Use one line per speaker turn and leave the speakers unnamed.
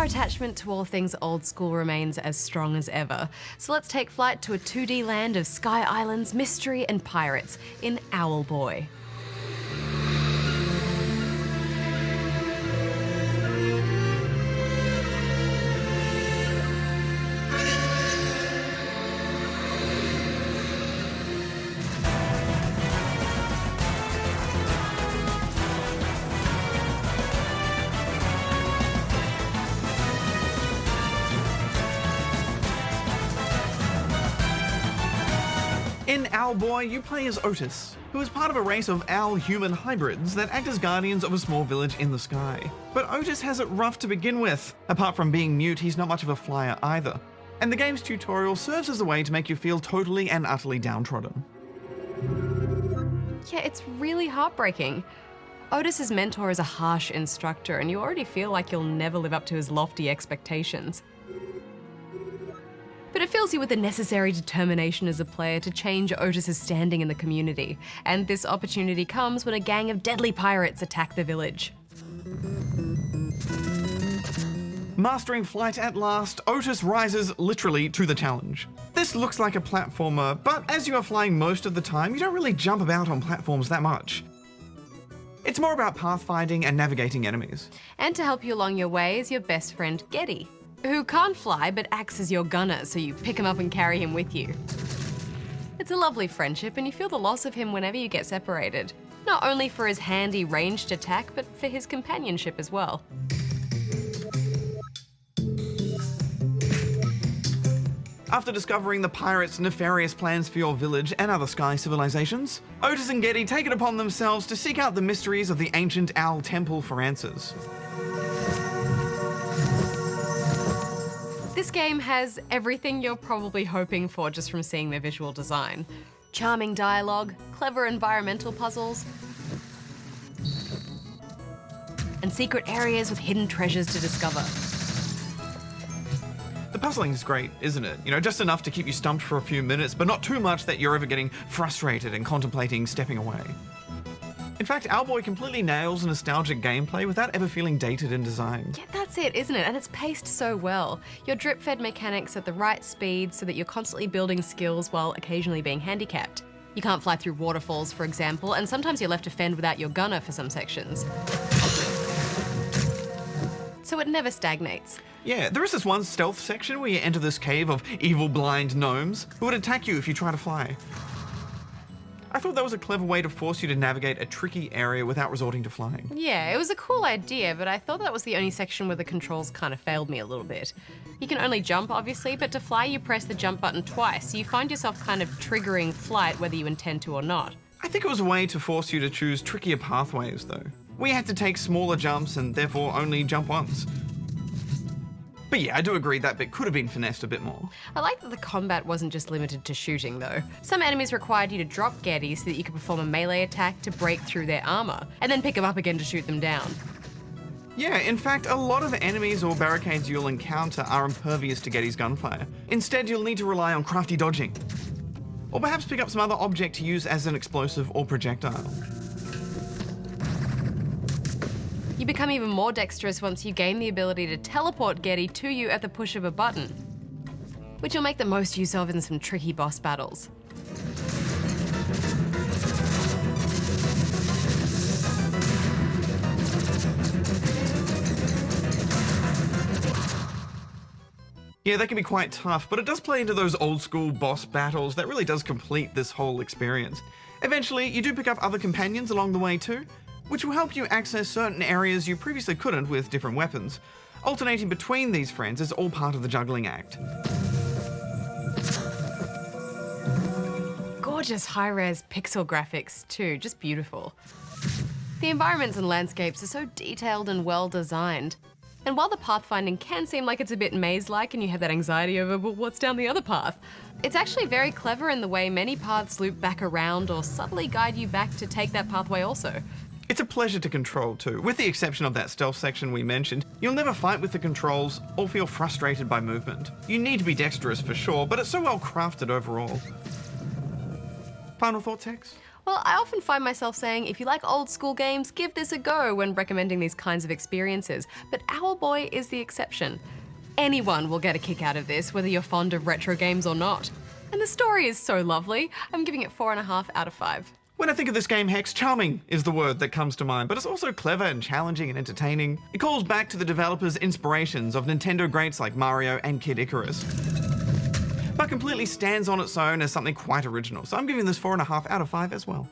our attachment to all things old school remains as strong as ever. So let's take flight to a 2D land of sky islands, mystery and pirates in Owlboy.
In Owlboy, you play as Otus, who is part of a race of owl-human hybrids that act as guardians of a small village in the sky. But Otus has it rough to begin with. Apart from being mute, he's not much of a flyer either. And the game's tutorial serves as a way to make you feel totally and utterly downtrodden.
Yeah, it's really heartbreaking. Otus's mentor is a harsh instructor, and you already feel like you'll never live up to his lofty expectations. But it fills you with the necessary determination as a player to change Otus's standing in the community. And this opportunity comes when a gang of deadly pirates attack the village.
Mastering flight at last, Otus rises literally to the challenge. This looks like a platformer, but as you are flying most of the time, you don't really jump about on platforms that much. It's more about pathfinding and navigating enemies.
And to help you along your way is your best friend Getty, who can't fly but acts as your gunner, so you pick him up and carry him with you. It's a lovely friendship, and you feel the loss of him whenever you get separated. Not only for his handy ranged attack, but for his companionship as well.
After discovering the pirates' nefarious plans for your village and other sky civilizations, Otus and Getty take it upon themselves to seek out the mysteries of the ancient Owl Temple for answers.
This game has everything you're probably hoping for just from seeing their visual design. Charming dialogue, clever environmental puzzles, and secret areas with hidden treasures to discover.
The puzzling is great, isn't it? You know, just enough to keep you stumped for a few minutes, but not too much that you're ever getting frustrated and contemplating stepping away. In fact, Owlboy completely nails nostalgic gameplay without ever feeling dated in design.
Yeah, that's it, isn't it? And it's paced so well. Your drip-fed mechanics at the right speed so that you're constantly building skills while occasionally being handicapped. You can't fly through waterfalls, for example, and sometimes you're left to fend without your gunner for some sections. So it never stagnates.
Yeah, there is this one stealth section where you enter this cave of evil blind gnomes who would attack you if you try to fly. I thought that was a clever way to force you to navigate a tricky area without resorting to flying.
Yeah, it was a cool idea, but I thought that was the only section where the controls kind of failed me a little bit. You can only jump, obviously, but to fly you press the jump button twice, so you find yourself kind of triggering flight whether you intend to or not.
I think it was a way to force you to choose trickier pathways, though. We had to take smaller jumps and therefore only jump once. But yeah, I do agree that bit could have been finessed a bit more.
I like that the combat wasn't just limited to shooting, though. Some enemies required you to drop Getty so that you could perform a melee attack to break through their armor, and then pick them up again to shoot them down.
Yeah, in fact, a lot of the enemies or barricades you'll encounter are impervious to Getty's gunfire. Instead, you'll need to rely on crafty dodging. Or perhaps pick up some other object to use as an explosive or projectile.
You become even more dexterous once you gain the ability to teleport Getty to you at the push of a button, which you'll make the most use of in some tricky boss battles.
Yeah, that can be quite tough, but it does play into those old school boss battles that really does complete this whole experience. Eventually, you do pick up other companions along the way too, which will help you access certain areas you previously couldn't with different weapons. Alternating between these friends is all part of the juggling act.
Gorgeous high-res pixel graphics too, just beautiful. The environments and landscapes are so detailed and well designed. And while the pathfinding can seem like it's a bit maze-like and you have that anxiety over, well, what's down the other path? It's actually very clever in the way many paths loop back around or subtly guide you back to take that pathway also.
It's a pleasure to control too. With the exception of that stealth section we mentioned, you'll never fight with the controls or feel frustrated by movement. You need to be dexterous for sure, but it's so well crafted overall. Final thoughts, Hex?
Well, I often find myself saying, if you like old school games, give this a go when recommending these kinds of experiences, but Owlboy is the exception. Anyone will get a kick out of this, whether you're fond of retro games or not. And the story is so lovely. I'm giving it 4.5 out of 5.
When I think of this game, Hex, charming is the word that comes to mind, but it's also clever and challenging and entertaining. It calls back to the developers' inspirations of Nintendo greats like Mario and Kid Icarus, but completely stands on its own as something quite original. So I'm giving this 4.5 out of 5 as well.